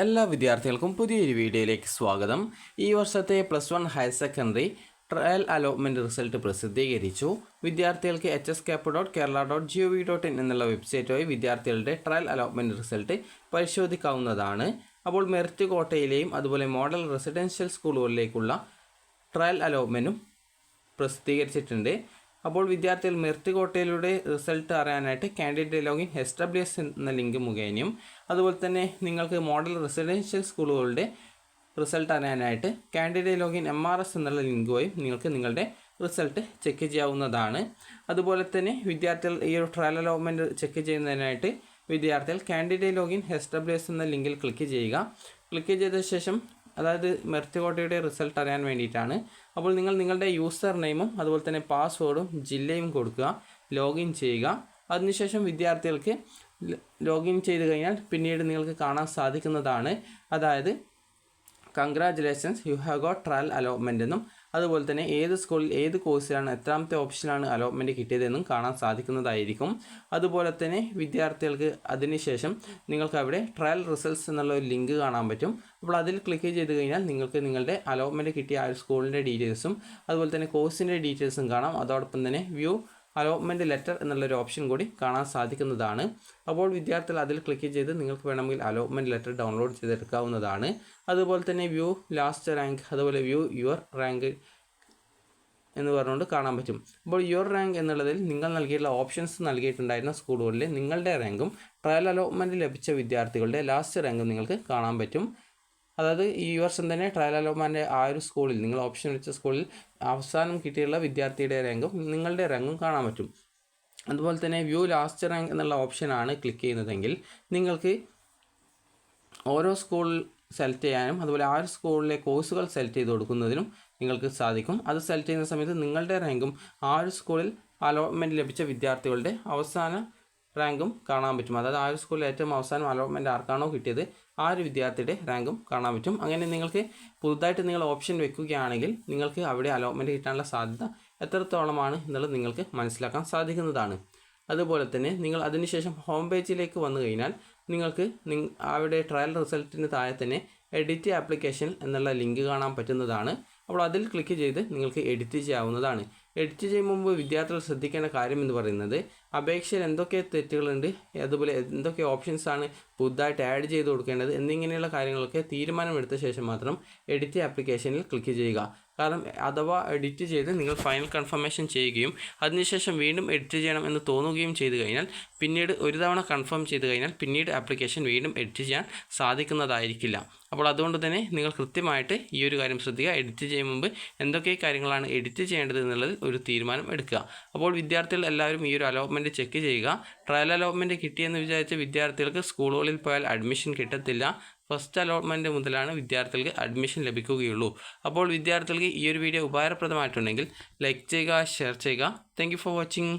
എല്ലാ വിദ്യാർത്ഥികൾക്കും പുതിയൊരു വീഡിയോയിലേക്ക് സ്വാഗതം. ഈ വർഷത്തെ +1 higher secondary trial allotment result പ്രസിദ്ധീകരിച്ചു. വിദ്യാർത്ഥികൾക്ക് hscap.kerala.gov.in എന്നുള്ള വെബ്സൈറ്റ് വഴി വിദ്യാർത്ഥികളുടെ ട്രയൽ അലോട്ട്മെൻറ്റ് റിസൾട്ട് പരിശോധിക്കാവുന്നതാണ്. അപ്പോൾ മെറിറ്റ് കോട്ടയിലെയും അതുപോലെ മോഡൽ റെസിഡൻഷ്യൽ സ്കൂളുകളിലേക്കുള്ള ട്രയൽ അലോട്ട്മെൻറ്റും പ്രസിദ്ധീകരിച്ചിട്ടുണ്ട്. അപ്പോൾ വിദ്യാർത്ഥികൾ മെറിറ്റ് കോട്ടയിലൂടെ റിസൾട്ട് അറിയാനായിട്ട് കാൻഡിഡേറ്റ് ലോഗിൻ HWS എന്ന ലിങ്ക് മുഖേനയും അതുപോലെ തന്നെ നിങ്ങൾക്ക് മോഡൽ റെസിഡൻഷ്യൽ സ്കൂളുകളുടെ റിസൾട്ട് അറിയാനായിട്ട് കാൻഡിഡേറ്റ് ലോഗിൻ MRS എന്നുള്ള ലിങ്ക് വഴി നിങ്ങൾക്ക് നിങ്ങളുടെ റിസൾട്ട് ചെക്ക് ചെയ്യാവുന്നതാണ്. അതുപോലെ തന്നെ വിദ്യാർത്ഥികൾ ഈ ഒരു ട്രയൽ അലോട്ട്മെൻറ്റ് ചെക്ക് ചെയ്യുന്നതിനായിട്ട് വിദ്യാർത്ഥികൾ കാൻഡിഡേറ്റ് ലോഗിൻ HWS എന്ന ലിങ്കിൽ ക്ലിക്ക് ചെയ്യുക. ക്ലിക്ക് ചെയ്ത ശേഷം അതായത് മെറിറ്റ് കോട്ടയുടെ റിസൾട്ട് അറിയാൻ വേണ്ടിയിട്ടാണ്. അപ്പോൾ നിങ്ങൾ നിങ്ങളുടെ യൂസർ നെയിമും അതുപോലെ തന്നെ പാസ്വേഡും ജില്ലയും കൊടുക്കുക, ലോഗിൻ ചെയ്യുക. അതിനുശേഷം വിദ്യാർത്ഥികൾക്ക് ലോഗിൻ ചെയ്ത് കഴിഞ്ഞാൽ പിന്നീട് നിങ്ങൾക്ക് കാണാൻ സാധിക്കുന്നതാണ്, അതായത് congratulations you have got trial allotment എന്നും അതുപോലെ തന്നെ ഏത് സ്കൂളിൽ ഏത് കോഴ്സിലാണ് എത്രാമത്തെ ഓപ്ഷനാണ് അലോട്ട്മെൻറ്റ് കിട്ടിയതെന്നും കാണാൻ സാധിക്കുന്നതായിരിക്കും. അതുപോലെ തന്നെ വിദ്യാർത്ഥികൾക്ക് അതിനുശേഷം നിങ്ങൾക്ക് അവിടെ ട്രയൽ റിസൾട്ട്സ് എന്നുള്ള ഒരു ലിങ്ക് കാണാൻ പറ്റും. അപ്പോൾ അതിൽ ക്ലിക്ക് ചെയ്ത് കഴിഞ്ഞാൽ നിങ്ങൾക്ക് നിങ്ങളുടെ അലോട്ട്മെൻറ്റ് കിട്ടിയ ആ ഒരു സ്കൂളിൻ്റെ ഡീറ്റെയിൽസും അതുപോലെ തന്നെ കോഴ്സിൻ്റെ ഡീറ്റെയിൽസും കാണാം. അതോടൊപ്പം തന്നെ വ്യൂ അലോട്ട്മെൻറ്റ് ലെറ്റർ എന്നുള്ളൊരു ഓപ്ഷൻ കൂടി കാണാൻ സാധിക്കുന്നതാണ്. അപ്പോൾ വിദ്യാർത്ഥികൾ അതിൽ ക്ലിക്ക് ചെയ്ത് നിങ്ങൾക്ക് വേണമെങ്കിൽ അലോട്ട്മെൻറ്റ് ലെറ്റർ ഡൗൺലോഡ് ചെയ്തെടുക്കാവുന്നതാണ്. അതുപോലെ തന്നെ വ്യൂ ലാസ്റ്റ് റാങ്ക് അതുപോലെ വ്യൂ യുവർ റാങ്ക് എന്ന് പറഞ്ഞുകൊണ്ട് കാണാൻ പറ്റും. അപ്പോൾ യുവർ റാങ്ക് എന്നുള്ളതിൽ നിങ്ങൾ നൽകിയിട്ടുള്ള ഓപ്ഷൻസ് നൽകിയിട്ടുണ്ടായിരുന്ന സ്കൂളുകളിലെ നിങ്ങളുടെ റാങ്കും ട്രയൽ അലോട്ട്മെൻറ്റ് ലഭിച്ച വിദ്യാർത്ഥികളുടെ ലാസ്റ്റ് റാങ്കും നിങ്ങൾക്ക് കാണാൻ പറ്റും. അതായത് ഈ വർഷം തന്നെ ട്രയൽ അലോട്ട്മെൻറ്റ് ആ ഒരു സ്കൂളിൽ നിങ്ങൾ ഓപ്ഷൻ വെച്ച സ്കൂളിൽ അവസാനം കിട്ടിയുള്ള വിദ്യാർത്ഥിയുടെ റാങ്കും നിങ്ങളുടെ റാങ്കും കാണാൻ പറ്റും. അതുപോലെ തന്നെ വ്യൂ ലാസ്റ്റ് റാങ്ക് എന്നുള്ള ഓപ്ഷനാണ് ക്ലിക്ക് ചെയ്യുന്നതെങ്കിൽ നിങ്ങൾക്ക് ഓരോ സ്കൂൾ സെലക്ട് ചെയ്യാനും അതുപോലെ ആ ഒരു സ്കൂളിലെ കോഴ്സുകൾ സെലക്ട് ചെയ്ത് കൊടുക്കുന്നതിനും നിങ്ങൾക്ക് സാധിക്കും. അത് സെലക്ട് ചെയ്യുന്ന സമയത്ത് നിങ്ങളുടെ റാങ്കും ആ ഒരു സ്കൂളിൽ അലോട്ട്മെൻറ്റ് ലഭിച്ച വിദ്യാർത്ഥികളുടെ അവസാന റാങ്കും കാണാൻ പറ്റും. അതായത് ആ ഒരു സ്കൂളിൽ ഏറ്റവും അവസാനം അലോട്ട്മെൻറ്റ് ആർക്കാണോ കിട്ടിയത് ആ ഒരു വിദ്യാർത്ഥിയുടെ റാങ്കും കാണാൻ പറ്റും. അങ്ങനെ നിങ്ങൾക്ക് പുതുതായിട്ട് നിങ്ങൾ ഓപ്ഷൻ വെക്കുകയാണെങ്കിൽ നിങ്ങൾക്ക് അവിടെ അലോട്ട്മെൻറ്റ് കിട്ടാനുള്ള സാധ്യത എത്രത്തോളമാണ് എന്നുള്ളത് നിങ്ങൾക്ക് മനസ്സിലാക്കാൻ സാധിക്കുന്നതാണ്. അതുപോലെ തന്നെ നിങ്ങൾ അതിനുശേഷം ഹോം പേജിലേക്ക് വന്നു കഴിഞ്ഞാൽ നിങ്ങൾക്ക് അവിടെ ട്രയൽ റിസൾട്ടിന് താഴെ തന്നെ എഡിറ്റ് ആപ്ലിക്കേഷൻ എന്നുള്ള ലിങ്ക് കാണാൻ പറ്റുന്നതാണ്. അപ്പോൾ അതിൽ ക്ലിക്ക് ചെയ്ത് നിങ്ങൾക്ക് എഡിറ്റ് ചെയ്യാവുന്നതാണ്. എഡിറ്റ് ചെയ്യുന്ന മുമ്പ് വിദ്യാർത്ഥികൾ ശ്രദ്ധിക്കേണ്ട കാര്യം എന്ന് പറയുന്നത് അപേക്ഷയിൽ എന്തൊക്കെ തെറ്റുകളുണ്ട്, അതുപോലെ എന്തൊക്കെ ഓപ്ഷൻസാണ് പുതുതായിട്ട് ആഡ് ചെയ്ത് കൊടുക്കേണ്ടത് എന്നിങ്ങനെയുള്ള കാര്യങ്ങളൊക്കെ തീരുമാനമെടുത്ത ശേഷം മാത്രം എഡിറ്റ് ആപ്ലിക്കേഷനിൽ ക്ലിക്ക് ചെയ്യുക. കാരണം അഥവാ എഡിറ്റ് ചെയ്ത് നിങ്ങൾ ഫൈനൽ കൺഫർമേഷൻ ചെയ്യുകയും അതിനുശേഷം വീണ്ടും എഡിറ്റ് ചെയ്യണം എന്ന് തോന്നുകയും ചെയ്തു കഴിഞ്ഞാൽ പിന്നീട് ഒരു തവണ കൺഫേം ചെയ്ത് കഴിഞ്ഞാൽ പിന്നീട് ആപ്ലിക്കേഷൻ വീണ്ടും എഡിറ്റ് ചെയ്യാൻ സാധിക്കുന്നതായിരിക്കില്ല. അപ്പോൾ അതുകൊണ്ട് തന്നെ നിങ്ങൾ കൃത്യമായിട്ട് ഈ ഒരു കാര്യം ശ്രദ്ധിക്കുക. എഡിറ്റ് ചെയ്യും മുമ്പ് എന്തൊക്കെ കാര്യങ്ങളാണ് എഡിറ്റ് ചെയ്യേണ്ടത് എന്നുള്ളത് ഒരു തീരുമാനം എടുക്കുക. അപ്പോൾ വിദ്യാർത്ഥികൾ എല്ലാവരും ഈ ഒരു അലോട്ട്മെൻറ്റ് ചെക്ക് ചെയ്യുക. ട്രയൽ അലോട്ട്മെൻറ്റ് കിട്ടിയെന്ന് വിചാരിച്ച വിദ്യാർത്ഥികൾക്ക് സ്കൂളുകളിൽ പോയാൽ അഡ്മിഷൻ കിട്ടത്തില്ല. ഫസ്റ്റ് അലോട്ട്മെൻറ്റ് മുതലാണ് വിദ്യാർത്ഥികൾക്ക് അഡ്മിഷൻ ലഭിക്കുകയുള്ളൂ. അപ്പോൾ വിദ്യാർത്ഥികൾക്ക് ഈ ഒരു വീഡിയോ ഉപകാരപ്രദമായിട്ടുണ്ടെങ്കിൽ ലൈക്ക് ചെയ്യുക, ഷെയർ ചെയ്യുക. Thank you for watching.